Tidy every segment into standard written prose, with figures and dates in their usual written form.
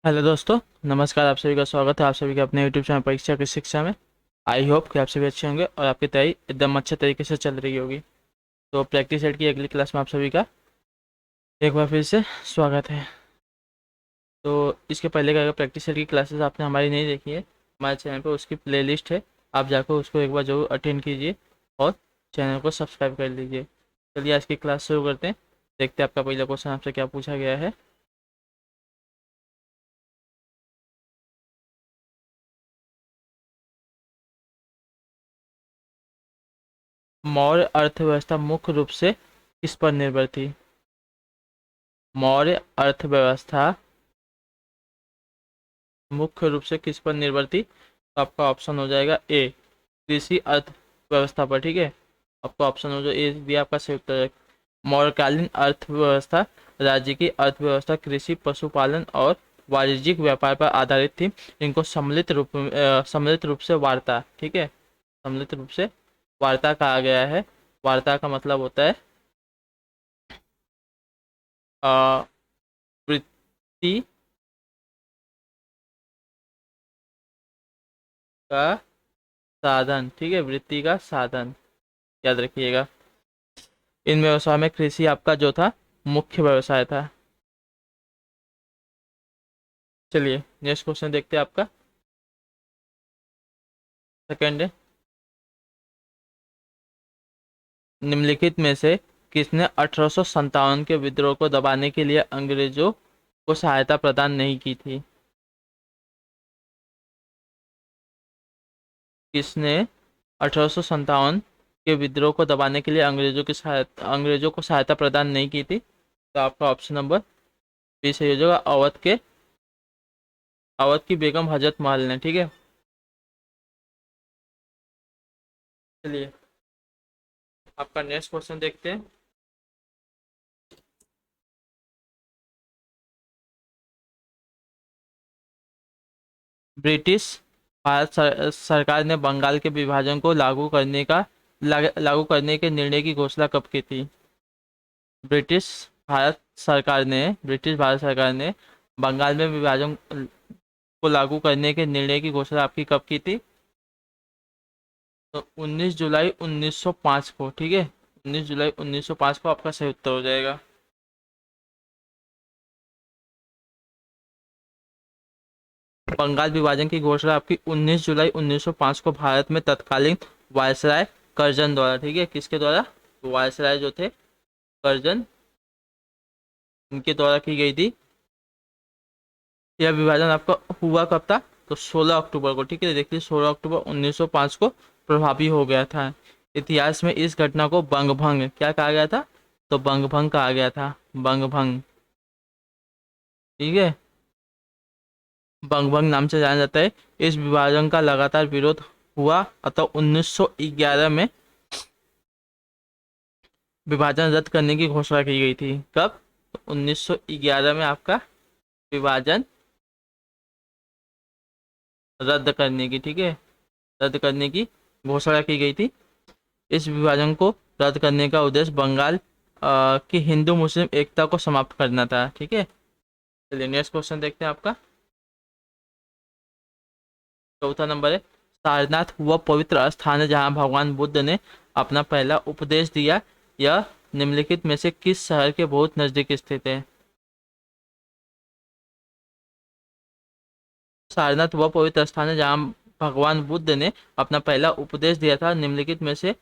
Hello दोस्तों, नमस्कार। आप सभी का स्वागत है आप सभी के अपने यूट्यूब चैनल परीक्षा की शिक्षा में। आई होप कि आप सभी अच्छे होंगे और आपकी तैयारी एकदम अच्छे तरीके से चल रही होगी। तो प्रैक्टिस सेट की अगली क्लास में आप सभी का एक बार फिर से स्वागत है। तो इसके पहले का अगर प्रैक्टिस सेट की क्लासेस आपने हमारी नहीं देखी है, हमारे चैनल पर उसकी प्लेलिस्ट है। आप जाकर उसको एक बार जरूर अटेंड कीजिए और चैनल को सब्सक्राइब कर लीजिए। चलिए आज की क्लास शुरू करते हैं। देखते हैं आपका पहला क्वेश्चन आपसे क्या पूछा गया है। मौर्य अर्थव्यवस्था मुख्य रूप से किस पर निर्भर थी? मौर्य अर्थव्यवस्था मुख्य रूप से किस पर निर्भर थी? तो आपका ऑप्शन हो जाएगा ए, कृषि अर्थव्यवस्था पर। ठीक है, आपका ऑप्शन हो जो ए दिया आपका सही उत्तर है। मौर्यकालीन अर्थव्यवस्था राज्य की अर्थव्यवस्था कृषि, पशुपालन और वाणिज्यिक व्यापार पर आधारित थी। इनको सम्मिलित रूप से वार्ता, ठीक है, सम्मिलित रूप से वार्ता कहा गया है। वार्ता का मतलब होता है अ, वृत्ति का साधन। ठीक है, वृत्ति का साधन, याद रखिएगा। इन व्यवसाय में कृषि आपका जो था मुख्य व्यवसाय था। चलिए नेक्स्ट क्वेश्चन देखते हैं आपका। सेकंड है, निम्नलिखित में से किसने 1857 के विद्रोह को दबाने के लिए अंग्रेजों को सहायता प्रदान नहीं की थी? किसने 1857 के विद्रोह को दबाने के लिए अंग्रेजों को सहायता प्रदान नहीं की थी? तो आपका ऑप्शन नंबर बी सही हो जाएगा, अवध की बेगम हजरत महल ने। ठीक है, चलिए आपका नेक्स्ट क्वेश्चन देखते हैं। ब्रिटिश सरकार ने बंगाल के विभाजन को लागू करने के निर्णय की घोषणा कब की थी? ब्रिटिश ब्रिटिश भारत सरकार ने बंगाल में विभाजन को लागू करने के निर्णय की घोषणा आपकी कब की थी? तो 19 जुलाई 1905 को। ठीक है, 19 जुलाई 1905 को आपका सही उत्तर हो जाएगा। बंगाल विभाजन की घोषणा आपकी 19 जुलाई 1905 को भारत में तत्कालीन वायसराय कर्जन द्वारा, ठीक है, किसके द्वारा? वायसराय जो थे कर्जन, उनके द्वारा की गई थी। यह विभाजन आपका हुआ कब था? तो 16 अक्टूबर को। ठीक है, देखिए 16 अक्टूबर 1905 को प्रभावी हो गया था। इतिहास में इस घटना को बंगभंग क्या कहा गया था? तो बंगभंग कहा गया था, बंगभंग। ठीक है, बंगभंग नाम से जाना जाता है। इस विभाजन का लगातार विरोध हुआ, अतः 1911 में विभाजन रद्द करने की घोषणा की गई थी। कब? तो 1911 में आपका विभाजन रद्द करने की, ठीक है, रद्द करने की घोषणा की गई थी। इस विभाजन को रद्द करने का उद्देश्य बंगाल की हिंदू मुस्लिम एकता को समाप्त करना था। ठीक है, चलिए नेक्स्ट क्वेश्चन देखते हैं आपका। चौथा नंबर है, सारनाथ वह पवित्र स्थान है जहां भगवान बुद्ध ने अपना पहला उपदेश दिया। यह निम्नलिखित में से किस शहर के बहुत नजदीक स्थित है? सारनाथ वह पवित्र स्थान है जहां भगवान बुद्ध ने अपना पहला उपदेश दिया था। निम्नलिखित में से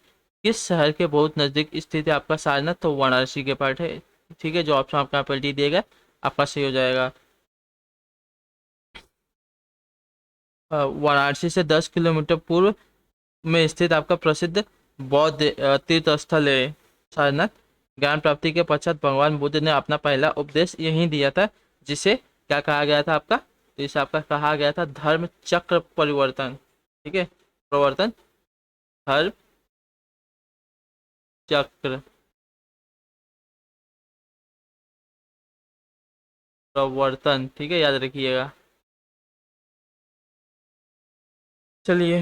किस शहर के बहुत नजदीक स्थित है आपका सारनाथ? तो वाराणसी के पास है। ठीक है, जो ऑप्शन आपका यहाँ पर डी दिया गया आपका सही हो जाएगा। वाराणसी से 10 किलोमीटर पूर्व में स्थित आपका प्रसिद्ध बौद्ध तीर्थ स्थल है सारनाथ। ज्ञान प्राप्ति के पश्चात भगवान बुद्ध ने अपना पहला उपदेश यही दिया था, जिसे क्या कहा गया था आपका? तो इसे आपका कहा गया था धर्म चक्र परिवर्तन। ठीक है, प्रवर्तन, धर्म चक्र प्रवर्तन। ठीक है, याद रखिएगा। चलिए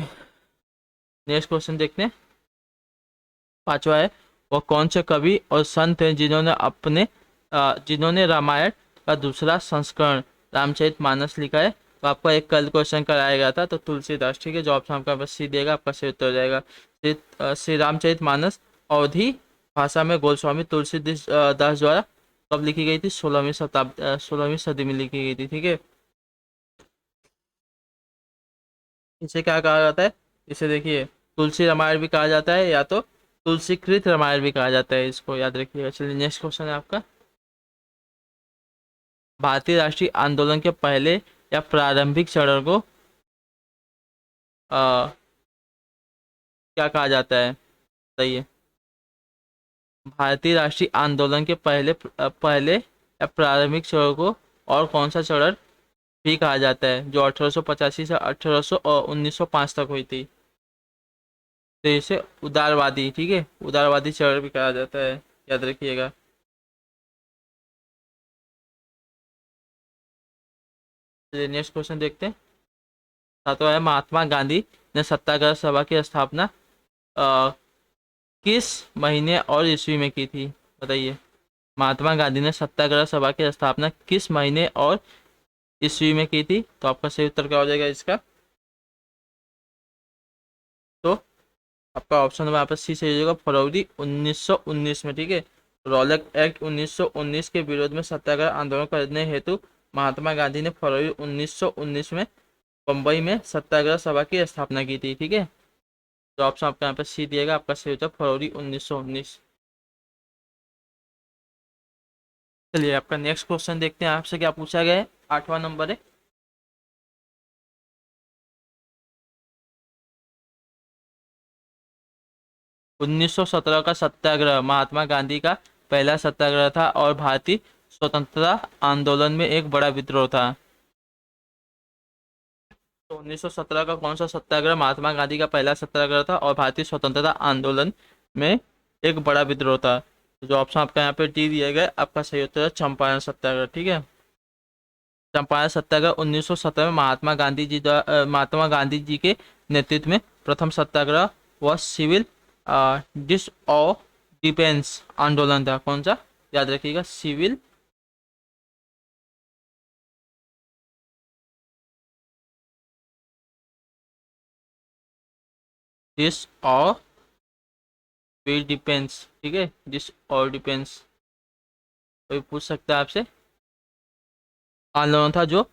नेक्स्ट क्वेश्चन देखते हैं। पांचवा है, वह कौन से कवि और संत हैं जिन्होंने रामायण का दूसरा संस्करण रामचरितमानस लिखा है। तो आपका एक कल क्वेश्चन कराया गया था, तो तुलसीदास, ठीक है। जो ऑप्शन आपका बस सी देगा, आपका सही उत्तर हो जाएगा। श्री रामचरितमानस अवधी भाषा में गोस्वामी तुलसीदास दास द्वारा कब लिखी गई थी? 16वीं 16वीं सदी में लिखी गई थी, ठीक है। इसे क्या कहा जाता है? इसे देखिए, तुलसी रामायण भी कहा जाता है, या तो तुलसीकृत रामायण भी कहा जाता है, इसको याद रखिएगा। चलिए नेक्स्ट क्वेश्चन है आपका। भारतीय राष्ट्रीय आंदोलन के पहले या प्रारंभिक चरण को आ, क्या कहा जाता है? बताइए। भारतीय राष्ट्रीय आंदोलन के पहले या प्रारंभिक चरण को और कौन सा चरण भी कहा जाता है, जो 1885 से 1905 तक हुई थी? तो इसे उदारवादी, ठीक है, उदारवादी चरण भी कहा जाता है, याद रखिएगा। चलिए नेक्स्ट क्वेश्चन देखते हैं। सातवां है, महात्मा गांधी ने सत्याग्रह सभा की स्थापना अ, किस महीने और ईस्वी में की थी? बताइए। महात्मा गांधी ने सत्याग्रह सभा की स्थापना किस महीने और ईस्वी में की थी? तो आपका सही उत्तर क्या हो जाएगा इसका? तो आपका ऑप्शन नंबर यहाँ पर सी सही हो जाएगा, फरवरी 1919 में, ठीक है। रॉलेट एक्ट 1919 के विरोध में सत्याग्रह आंदोलन करने हेतु महात्मा गांधी ने फरवरी 1919 में बम्बई में सत्याग्रह सभा की स्थापना की थी, ठीक है। तो ऑप्शन आपका यहाँ पे सी दिएगा, आपका सही होता है फरवरी 1919। चलिए आपका नेक्स्ट क्वेश्चन देखते हैं, आपसे क्या पूछा गया है। 8वां नंबर है। 1917 का सत्याग्रह महात्मा गांधी का पहला सत्याग्रह था और भारतीय स्वतंत्रता आंदोलन में एक बड़ा विद्रोह था। तो 1917 का कौन सा सत्याग्रह महात्मा गांधी का पहला सत्याग्रह था और भारतीय स्वतंत्रता आंदोलन में एक बड़ा विद्रोह था? तो जो ऑप्शन आपका यहाँ पे डी दिया गया, आपका सही उत्तर है चंपारण सत्याग्रह, ठीक है। चंपारण सत्याग्रह 1917 में महात्मा गांधी जी के नेतृत्व में प्रथम सत्याग्रह व सिविल डिसऑबिडियंस आंदोलन था। कौन सा? याद रखिएगा, सिविल डिसऑबिडियंस, ठीक है, डिसऑबिडियंस। कोई पूछ सकता है आपसे। आंदोलन था जो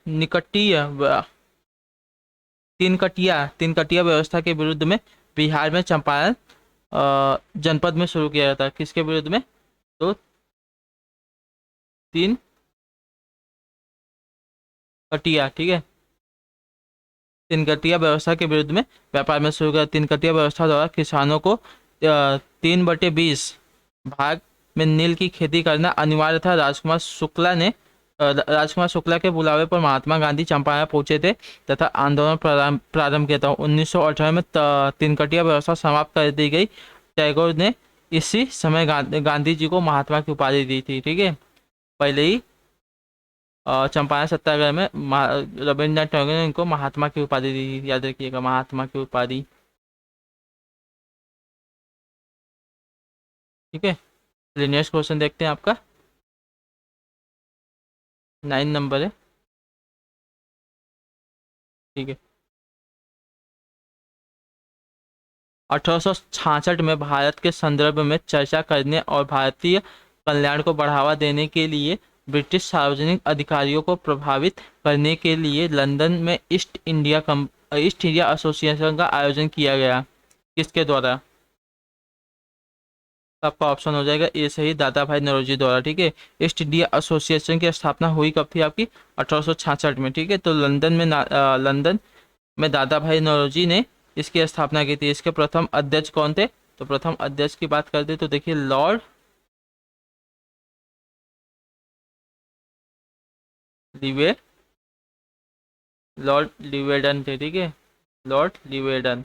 निकटीय तीन कटिया व्यवस्था के विरुद्ध में बिहार में चंपारण जनपद में शुरू किया गया था। किसके विरुद्ध में? तो तीन कटिया, ठीक है, तीन कटिया व्यवस्था के विरुद्ध में व्यापार में शुरू किया। तीन कटिया व्यवस्था द्वारा किसानों को 3/20 भाग में नील की खेती करना अनिवार्य था। राजकुमार शुक्ला के बुलावे पर महात्मा गांधी चंपारण पहुंचे थे तथा आंदोलन प्रारंभ किया था। 1918 में तीन कटिया व्यवस्था समाप्त कर दी गई। टैगोर ने इसी समय गांधी जी को महात्मा की उपाधि दी थी, ठीक है। पहले ही चंपारण सत्याग्रह में रविन्द्रनाथ टैगोर ने इनको महात्मा की उपाधि दी थी, याद रखिएगा, महात्मा की उपाधि, ठीक है। चलिए नेक्स्ट क्वेश्चन देखते हैं आपका। 9 नंबर है, ठीक है। 1866 में भारत के संदर्भ में चर्चा करने और भारतीय कल्याण को बढ़ावा देने के लिए ब्रिटिश सार्वजनिक अधिकारियों को प्रभावित करने के लिए लंदन में ईस्ट इंडिया एसोसिएशन का आयोजन किया गया। किसके द्वारा? आपका ऑप्शन हो जाएगा ए सही, दादा भाई नौरोजी द्वारा, ठीक है। ईस्ट इंडिया एसोसिएशन की स्थापना हुई कब थी आपकी? 1866 में, ठीक है। तो लंदन में दादा भाई नौरोजी ने इसकी स्थापना की थी। इसके प्रथम अध्यक्ष कौन थे? तो प्रथम अध्यक्ष की बात करते तो देखिए, लिवे लॉर्ड लिवेडन थे, ठीक है, लॉर्ड लिवेडन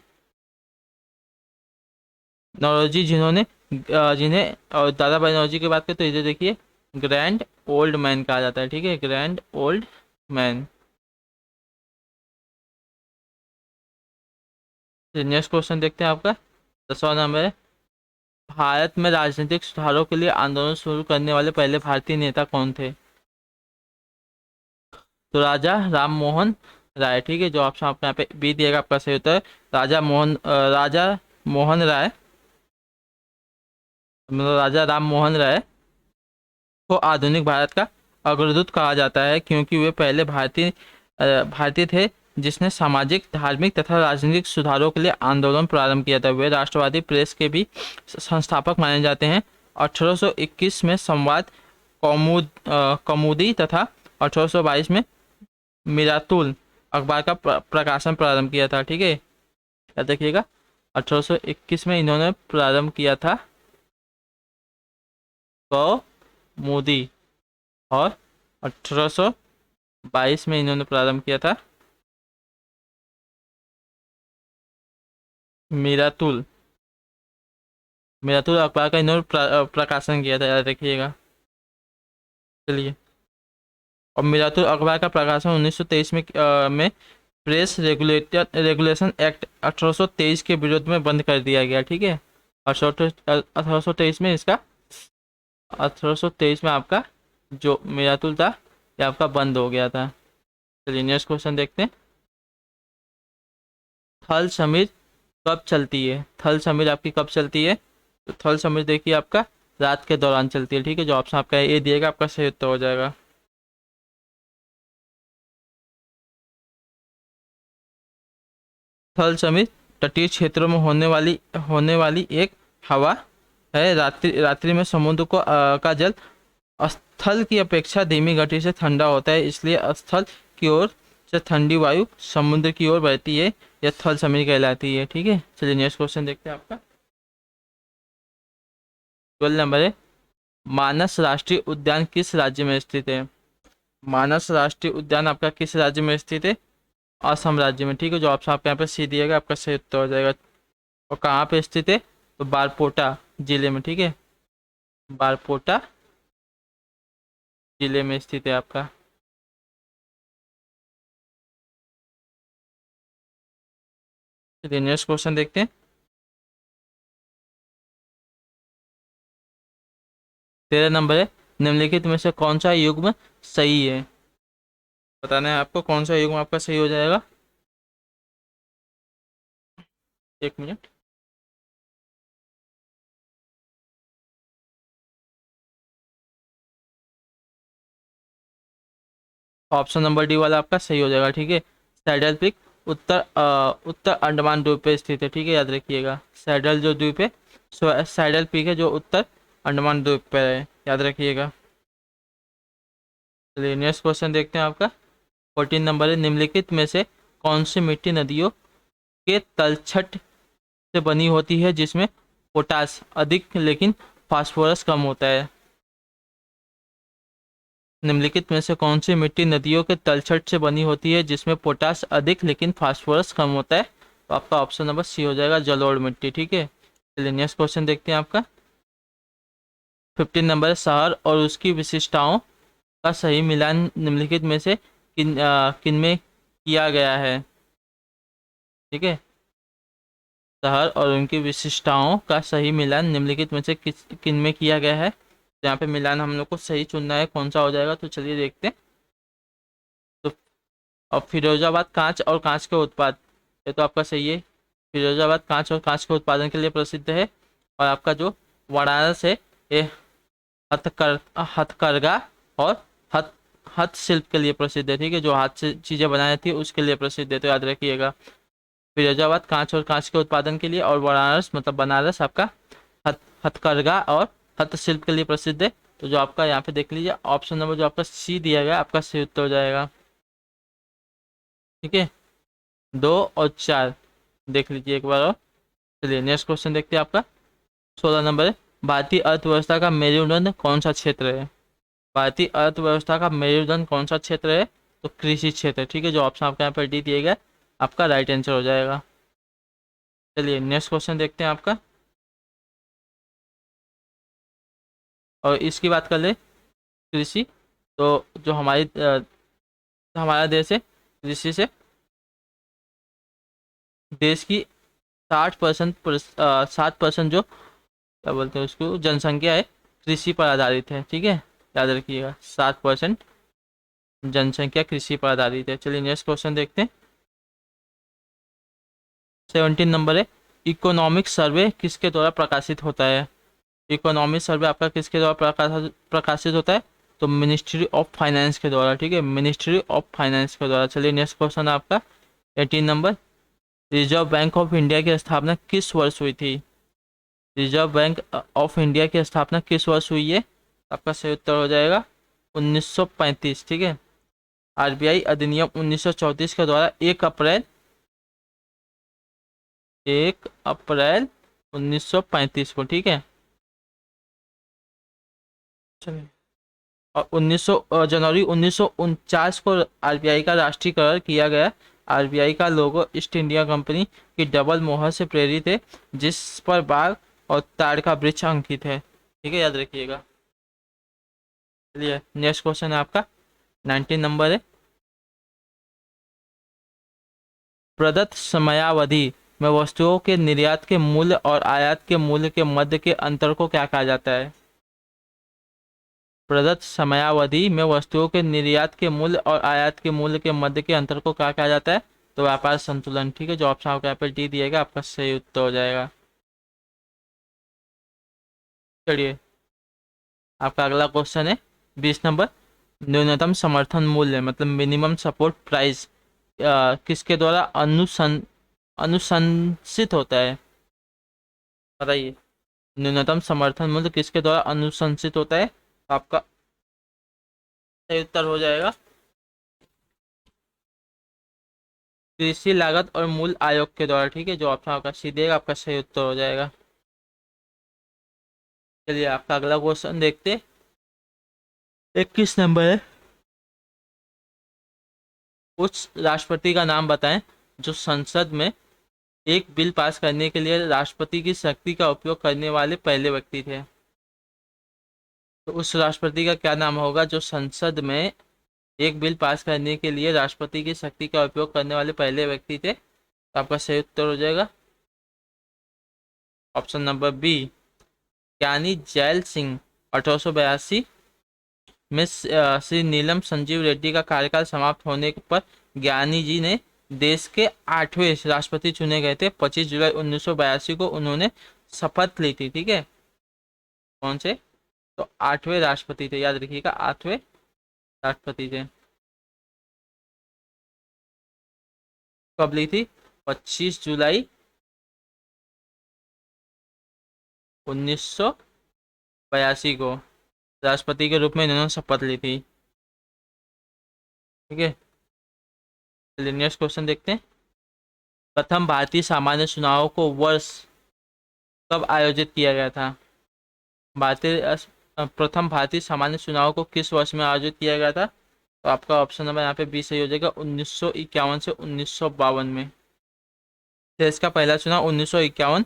नौरोजी, जिन्हें और दादा भाई नौरोजी की बात करें तो इसे देखिए ग्रैंड ओल्ड मैन कहा जाता है, ठीक है, grand old man. Next question देखते हैं आपका। 10वां नंबर है। भारत में राजनीतिक सुधारों के लिए आंदोलन शुरू करने वाले पहले भारतीय नेता कौन थे? तो राजा राम मोहन राय, ठीक है। जो ऑप्शन आपको यहाँ पे बी दिएगा आपका सही होता है। राजा मोहन राय, मतलब राजा राम मोहन राय को आधुनिक भारत का अग्रदूत कहा जाता है, क्योंकि वे पहले भारतीय थे जिसने सामाजिक, धार्मिक तथा राजनीतिक सुधारों के लिए आंदोलन प्रारंभ किया था। वे राष्ट्रवादी प्रेस के भी संस्थापक माने जाते हैं। 1821 में संवाद कौमुदी तथा 1822 में मिरातुल अखबार का प्रकाशन प्रारंभ किया था, ठीक है। याद रखिएगा 1821 में इन्होंने प्रारंभ किया था कौमुदी, और 1822 में इन्होंने प्रारंभ किया था मिरातुल मिरातुल अखबार का इन्होंने प्रकाशन किया था, याद रखिएगा। चलिए, और मिरातुल अखबार का प्रकाशन 1923 में प्रेस रेगुलेशन एक्ट 1823 के विरोध में बंद कर दिया गया, ठीक है। 1823 में इसका 1823 में आपका जो मिरातुल था ये आपका बंद हो गया था। चलिए नेक्स्ट क्वेश्चन देखते हैं। थल समीर कब चलती है? थल समीर आपकी कब चलती है? तो थल समीर देखिए आपका रात के दौरान चलती है, ठीक है। जो ऑप्शन आपका ए दिएगा आपका सही उत्तर हो जाएगा। थल समीर तटीय क्षेत्रों में होने वाली एक हवा है। रात्रि में समुद्र का जल स्थल की अपेक्षा धीमी गति से ठंडा होता है, इसलिए स्थल की ओर से ठंडी वायु समुद्र की ओर बहती है, यह थल समीर कहलाती है, ठीक है। चलिए नेक्स्ट क्वेश्चन देखते हैं आपका। 12 नंबर है, मानस राष्ट्रीय उद्यान किस राज्य में स्थित है? मानस राष्ट्रीय उद्यान आपका किस राज्य में स्थित है? असम राज्य में, ठीक है। जो ऑप्शन आपके यहाँ पे सी दिएगा आपका सही उत्तर हो जाएगा। और कहाँ पे स्थित है? तो बारपोटा जिले में, ठीक है। बारपोटा जिले में स्थित है आपका। चलिए नेक्स्ट क्वेश्चन देखते हैं। 13 नंबर है, निम्नलिखित में से कौन सा युग्म सही है? बताना है आपको कौन सा युग्म आपका सही हो जाएगा। एक मिनट। ऑप्शन नंबर डी वाला आपका सही हो जाएगा, ठीक है। सैडल पीक उत्तर अंडमान द्वीप पे स्थित है, ठीक है। याद रखिएगा सैडल जो द्वीप है, सैडल पीक है जो उत्तर अंडमान द्वीप पे है, याद रखिएगा। चलिए नेक्स्ट क्वेश्चन देखते हैं आपका। 14 नंबर है, निम्नलिखित में से कौन सी मिट्टी नदियों के तलछट से बनी होती है जिसमें पोटास अधिक लेकिन फास्फोरस कम होता है? निम्नलिखित में से कौन सी मिट्टी नदियों के तलछट से बनी होती है जिसमें पोटास अधिक लेकिन फास्फोरस कम होता है? तो आपका ऑप्शन नंबर सी हो जाएगा, जलोढ़ मिट्टी, ठीक है। चलिए नेक्स्ट क्वेश्चन देखते हैं आपका। 15 नंबर है, शहर और उसकी विशिष्टताओं का सही मिलान निम्नलिखित में से किन में किया गया है? ठीक है, शहर और उनकी विशिष्टताओं का सही मिलान निम्नलिखित में से किन में किया गया है? तो यहाँ पे मिलान हम लोग को सही चुनना है, कौन सा हो जाएगा। तो चलिए देखते हैं। तो अब फिरोजाबाद कांच और कांच के उत्पाद, ये तो आपका सही है। फिरोजाबाद कांच और कांच के उत्पादन के लिए प्रसिद्ध है। और आपका जो वाराणसी है ये हथकरघा और हथ हस्तशिल्प के लिए प्रसिद्ध है, ठीक है। जो हाथ से चीज़ें बनाई जाती है उसके लिए प्रसिद्ध है, तो याद रखिएगा। फिरोजाबाद कांच और कांच के उत्पादन के लिए, और वाराणसी मतलब बनारस आपका हथकरघा और हस्तशिल्प के लिए प्रसिद्ध है। तो जो आपका यहाँ पे देख लीजिए ऑप्शन नंबर जो आपका सी दिया गया आपका सही उत्तर हो जाएगा, ठीक है। 2 और 4 देख लीजिए एक बार और। चलिए नेक्स्ट क्वेश्चन देखते हैं आपका। 16 नंबर है, भारतीय अर्थव्यवस्था का मेरुदंड कौन सा क्षेत्र है? भारतीय अर्थव्यवस्था का मेरुदंड कौन सा क्षेत्र है? तो कृषि क्षेत्र, ठीक है। जो ऑप्शन आपका यहाँ पर डी दिए गए आपका राइट आंसर हो जाएगा। चलिए नेक्स्ट क्वेश्चन देखते हैं आपका। और इसकी बात कर ले कृषि, तो जो हमारा देश है कृषि से देश की 60% जो क्या बोलते हैं उसको जनसंख्या है कृषि पर आधारित है, ठीक है। याद रखिएगा 60% जनसंख्या कृषि पर आधारित है। चलिए नेक्स्ट क्वेश्चन देखते हैं। 17 नंबर है, इकोनॉमिक सर्वे किसके द्वारा प्रकाशित होता है? इकोनॉमिक सर्वे आपका किसके द्वारा प्रकाशित होता है? तो मिनिस्ट्री ऑफ फाइनेंस के द्वारा, ठीक है, मिनिस्ट्री ऑफ फाइनेंस के द्वारा। चलिए नेक्स्ट क्वेश्चन आपका 18 number, reserve bank of India की स्थापना किस वर्ष हुई थी? रिजर्व बैंक ऑफ इंडिया की स्थापना किस वर्ष हुई है? आपका सही उत्तर हो जाएगा 1935, ठीक है। आरबीआई अधिनियम 1934 के द्वारा 1 अप्रैल 1935 को, ठीक है। चलिए, और जनवरी 1949 को आरबीआई का राष्ट्रीयकरण किया गया। आरबीआई का लोगो ईस्ट इंडिया कंपनी की डबल मोहर से प्रेरित है, जिस पर बाघ और ताड़ का वृक्ष अंकित है, ठीक है, याद रखिएगा। चलिए नेक्स्ट क्वेश्चन है आपका 19 नंबर है, प्रदत्त समयावधि में वस्तुओं के निर्यात के मूल्य और आयात के मूल्य के मध्य के अंतर को क्या कहा जाता है? प्रदत्त समयावधि में वस्तुओं के निर्यात के मूल्य और आयात के मूल्य के मध्य के अंतर को क्या कहा जाता है? तो व्यापार संतुलन, ठीक है। जो ऑप्शन आपको यहाँ पे डी दिएगा, आपका सही उत्तर हो जाएगा। चलिए आपका अगला क्वेश्चन है 20 नंबर, न्यूनतम समर्थन मूल्य मतलब मिनिमम सपोर्ट प्राइस किसके द्वारा अनुशंसित होता है? बताइए, न्यूनतम समर्थन मूल्य किसके द्वारा अनुशंसित होता है? आपका सही उत्तर हो जाएगा कृषि लागत और मूल्य आयोग के द्वारा, ठीक है। जो ऑप्शन आपका सी देगा, आपका सही उत्तर हो जाएगा। चलिए आपका अगला क्वेश्चन देखते, 21 नंबर है, उस राष्ट्रपति का नाम बताएं जो संसद में एक बिल पास करने के लिए राष्ट्रपति की शक्ति का उपयोग करने वाले पहले व्यक्ति थे। तो उस राष्ट्रपति का क्या नाम होगा जो संसद में एक बिल पास करने के लिए राष्ट्रपति की शक्ति का उपयोग करने वाले पहले व्यक्ति थे? तो आपका सही उत्तर हो जाएगा ऑप्शन नंबर बी, ज्ञानी जैल सिंह। 1882 में श्री नीलम संजीव रेड्डी का कार्यकाल समाप्त होने पर ज्ञानी जी ने देश के 8वें राष्ट्रपति चुने गए थे। 25 जुलाई 1982 को उन्होंने शपथ ली थी, ठीक है। कौन से? तो 8वें राष्ट्रपति थे, याद रखिएगा, 8वें राष्ट्रपति थे। कब ली थी? 25 जुलाई 1982 को राष्ट्रपति के रूप में इन्होंने शपथ ली थी, ठीक है। चलिए नेक्स्ट क्वेश्चन देखते हैं। प्रथम भारतीय सामान्य चुनाव को वर्ष कब आयोजित किया गया था? प्रथम भारतीय सामान्य चुनाव को किस वर्ष में आयोजित किया गया था? तो आपका ऑप्शन नंबर यहाँ पे बी सही हो जाएगा, 1951 से 1952 में। देश का पहला चुनाव 1951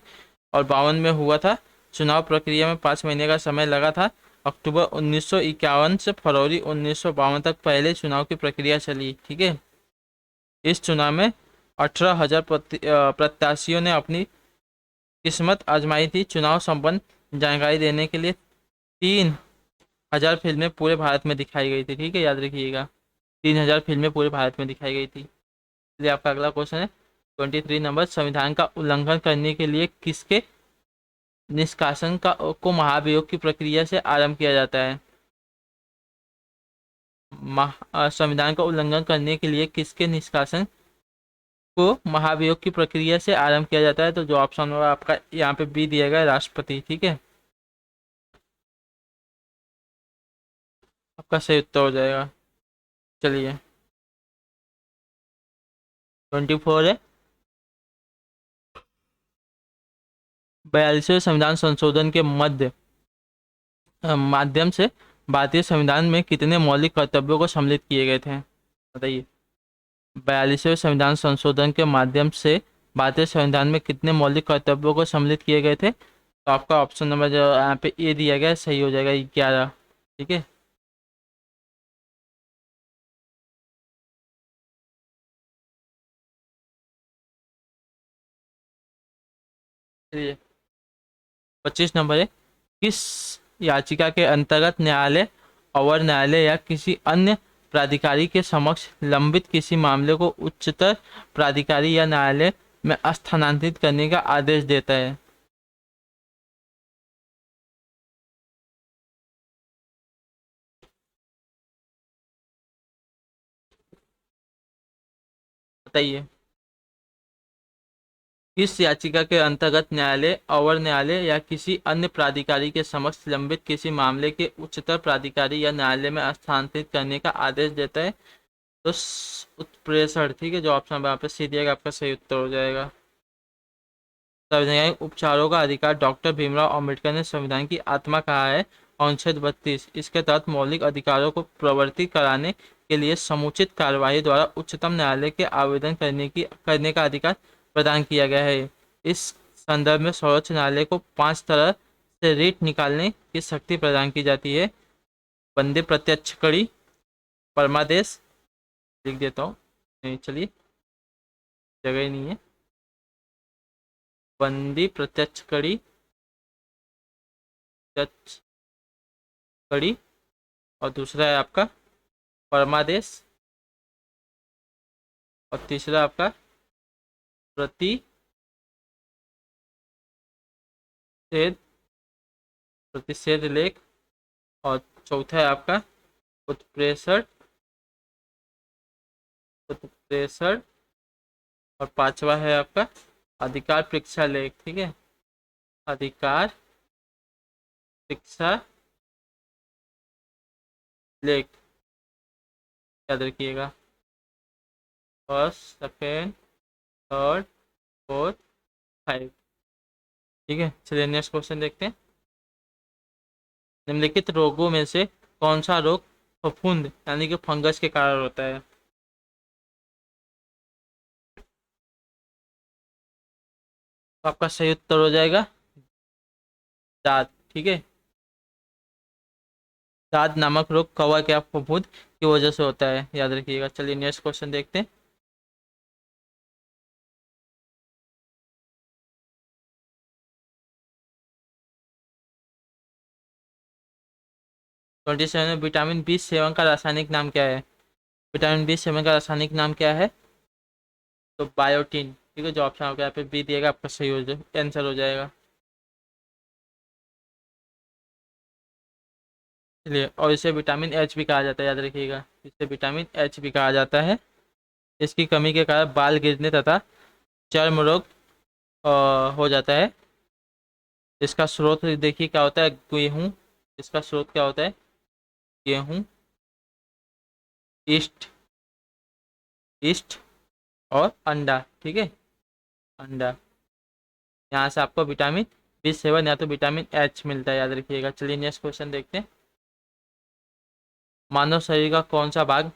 और 52 में हुआ था। चुनाव प्रक्रिया में 5 महीने का समय लगा था। अक्टूबर 1951 से फरवरी 1952 तक पहले चुनाव की प्रक्रिया चली, ठीक है। इस चुनाव में 18,000 प्रत्याशियों ने अपनी किस्मत आजमाई थी। चुनाव संबंध जानकारी देने के लिए 3,000 फिल्में पूरे भारत में दिखाई गई थी, ठीक है, याद रखिएगा, 3,000 फिल्में पूरे भारत में दिखाई गई थी। इसलिए आपका अगला क्वेश्चन है 23 नंबर, संविधान का उल्लंघन करने के लिए किसके निष्कासन को महाभियोग की प्रक्रिया से आरंभ किया जाता है? संविधान का उल्लंघन करने के लिए किसके निष्कासन को महाभियोग की प्रक्रिया से आरंभ किया जाता है? तो जो ऑप्शन होगा आपका यहाँ पे बी दिया गया, राष्ट्रपति, ठीक है, आपका सही उत्तर हो जाएगा। चलिए 24 है, 42वें संविधान संशोधन के माध्यम से भारतीय संविधान में कितने मौलिक कर्तव्यों को सम्मिलित किए गए थे? बताइए, 42वें संविधान संशोधन के माध्यम से भारतीय संविधान में कितने मौलिक कर्तव्यों को सम्मिलित किए गए थे? तो आपका ऑप्शन नंबर जो यहाँ पे ए दिया गया सही हो जाएगा, 11, ठीक है। चलिए 25 नंबर है, किस याचिका के अंतर्गत न्यायालय, अवर न्यायालय या किसी अन्य प्राधिकारी के समक्ष लंबित किसी मामले को उच्चतर प्राधिकारी या न्यायालय में स्थानांतरित करने का आदेश देता है। बताइए, किस याचिका के अंतर्गत न्यायालय, अवर न्यायालय या किसी अन्य प्राधिकारी के समक्ष लंबित किसी मामले के उच्चतर प्राधिकारी या न्यायालय में स्थानांतरित करने का आदेश देता है? तो उत्प्रेषण, ठीक है, जो ऑप्शन यहाँ पे सी दिएगा आपका सही उत्तर हो जाएगा। संवैधानिक उपचारों का अधिकार डॉक्टर भीमराव अंबेडकर ने संविधान की आत्मा कहा है। अनुच्छेद 32 इसके तहत मौलिक अधिकारों को प्रवर्तित कराने के लिए समुचित कार्यवाही द्वारा उच्चतम न्यायालय के आवेदन करने का अधिकार प्रदान किया गया है। इस संदर्भ में सर्वोच्च न्यायालय को 5 तरह से रिट निकालने की शक्ति प्रदान की जाती है। बंदे प्रत्यक्ष कड़ी, परमादेश, लिख देता हूँ, नहीं चलिए जगह ही नहीं है, बंदी प्रत्यक्ष कड़ी, प्रत्यक्ष कड़ी, और दूसरा है आपका परमादेश, और तीसरा आपका प्रतिषेध, प्रतिषेध लेख, और चौथा है आपका उत्प्रेषण, उत्प्रेषण, और पांचवा है आपका अधिकार परीक्षा लेख। ठीक है, अधिकार परीक्षा लेख याद रखिएगा। First, second, third, fourth, 5। ठीक है, चलिए नेक्स्ट क्वेश्चन देखते हैं। निम्नलिखित रोगों में से कौन सा रोग फफूंद यानी कि फंगस के कारण होता है? तो आपका सही उत्तर हो जाएगा दाद। ठीक है, दाद नामक रोग कवक या फफूंद की वजह से होता है, याद रखिएगा। चलिए नेक्स्ट क्वेश्चन देखते हैं। 27 में विटामिन बी सेवन का रासायनिक नाम क्या है? विटामिन बी सेवन का रासायनिक नाम क्या है? तो बायोटीन। ठीक है, जो ऑप्शन आपका यहाँ पे बी दिएगा आपका सही हो जाए, आंसर हो जाएगा। चलिए, और इसे विटामिन एच भी कहा जाता है, याद रखिएगा, इसे विटामिन एच भी कहा जाता है। इसकी कमी के कारण बाल गिरने तथा चर्म रोग हो जाता है। इसका स्रोत देखिए क्या होता है, गेहूँ। इसका स्रोत क्या होता है? गेहूँ, ईस्ट, ईस्ट, और अंडा। ठीक है, अंडा, यहाँ से आपको विटामिन बी सेवन या तो विटामिन एच मिलता है, याद रखिएगा। चलिए नेक्स्ट क्वेश्चन देखते हैं। मानव शरीर का कौन सा भाग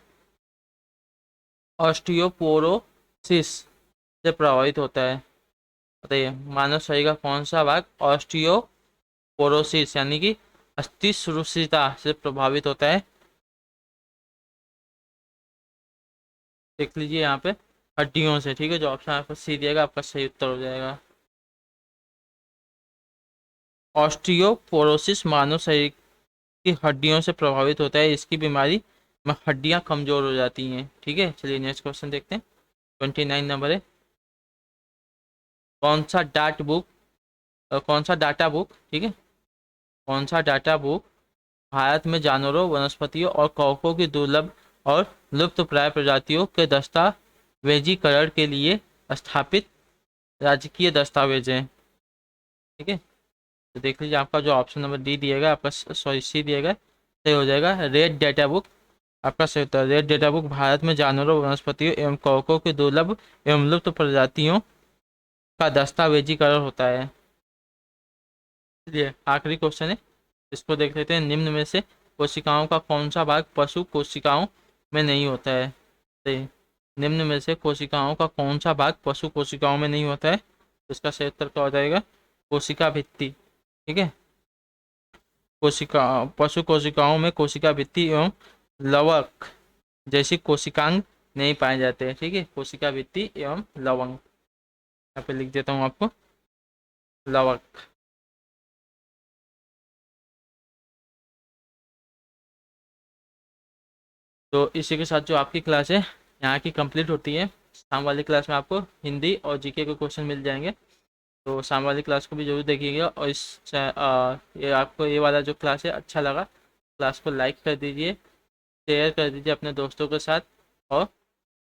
ऑस्टियोपोरोसिस से प्रभावित होता है? बताइए, मानव शरीर का कौन सा भाग ऑस्टियोपोरोसिस यानी कि अस्थि शुरूशिता से प्रभावित होता है? देख लीजिए यहाँ पे, हड्डियों से। ठीक है, जो ऑप्शन आपको सी दिएगा आपका सही उत्तर हो जाएगा। ऑस्टियोपोरोसिस मानव शरीर की हड्डियों से प्रभावित होता है। इसकी बीमारी में हड्डियां कमजोर हो जाती हैं। ठीक है, चलिए नेक्स्ट क्वेश्चन देखते हैं। 29 नंबर है। कौन सा डाट बुक कौन सा डाटा बुक, ठीक है, कौन सा डाटा बुक भारत में जानवरों, वनस्पतियों और कवकों की दुर्लभ और लुप्तप्राय प्रजातियों के दस्तावेजीकरण के लिए स्थापित राजकीय दस्तावेज है? ठीक है, तो देख लीजिए, आपका जो ऑप्शन नंबर डी दिएगा आपका, सॉरी सी दिएगा, सही हो जाएगा। रेड डेटा बुक आपका सही उत्तर। रेड डेटा बुक भारत में जानवरों, वनस्पतियों एवं कवकों की दुर्लभ एवं लुप्त प्रजातियों का दस्तावेजीकरण होता है। चलिए आखिरी क्वेश्चन है, इसको देख लेते हैं। निम्न में से कोशिकाओं का कौन सा भाग पशु कोशिकाओं में नहीं होता है? सही, निम्न में से कोशिकाओं का कौन सा भाग पशु कोशिकाओं में नहीं होता है? तो इसका सही उत्तर क्या हो जाएगा? कोशिका भित्ति। ठीक है, कोशिका पशु कोशिकाओं में कोशिका भित्ति एवं लवक जैसी कोशिकांग नहीं पाए जाते हैं। ठीक है, कोशिका भित्ति एवं लवंग, यहाँ पे लिख देता हूँ आपको, लवक। तो इसी के साथ जो आपकी क्लास है यहाँ की कंप्लीट होती है। शाम वाली क्लास में आपको हिंदी और जीके के क्वेश्चन मिल जाएंगे, तो शाम वाली क्लास को भी जरूर देखिएगा। और ये आपको ये वाला जो क्लास है अच्छा लगा, क्लास को लाइक कर दीजिए, शेयर कर दीजिए अपने दोस्तों के साथ, और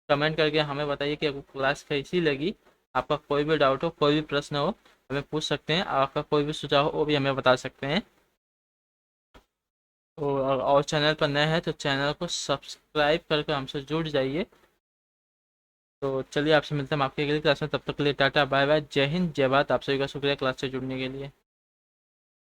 कमेंट करके हमें बताइए कि आपको क्लास कैसी लगी। आपका कोई भी डाउट हो, कोई भी प्रश्न हो, हमें पूछ सकते हैं। आपका कोई भी सुझाव हो वो भी हमें बता सकते हैं। और चैनल पर नए हैं तो चैनल को सब्सक्राइब करके हमसे जुड़ जाइए। तो चलिए आपसे मिलते हैं हम आपकी अगली क्लास में, तब तक के लिए टाटा बाय बाय, जय हिंद जय भारत। आप सभी का शुक्रिया क्लास से जुड़ने के लिए।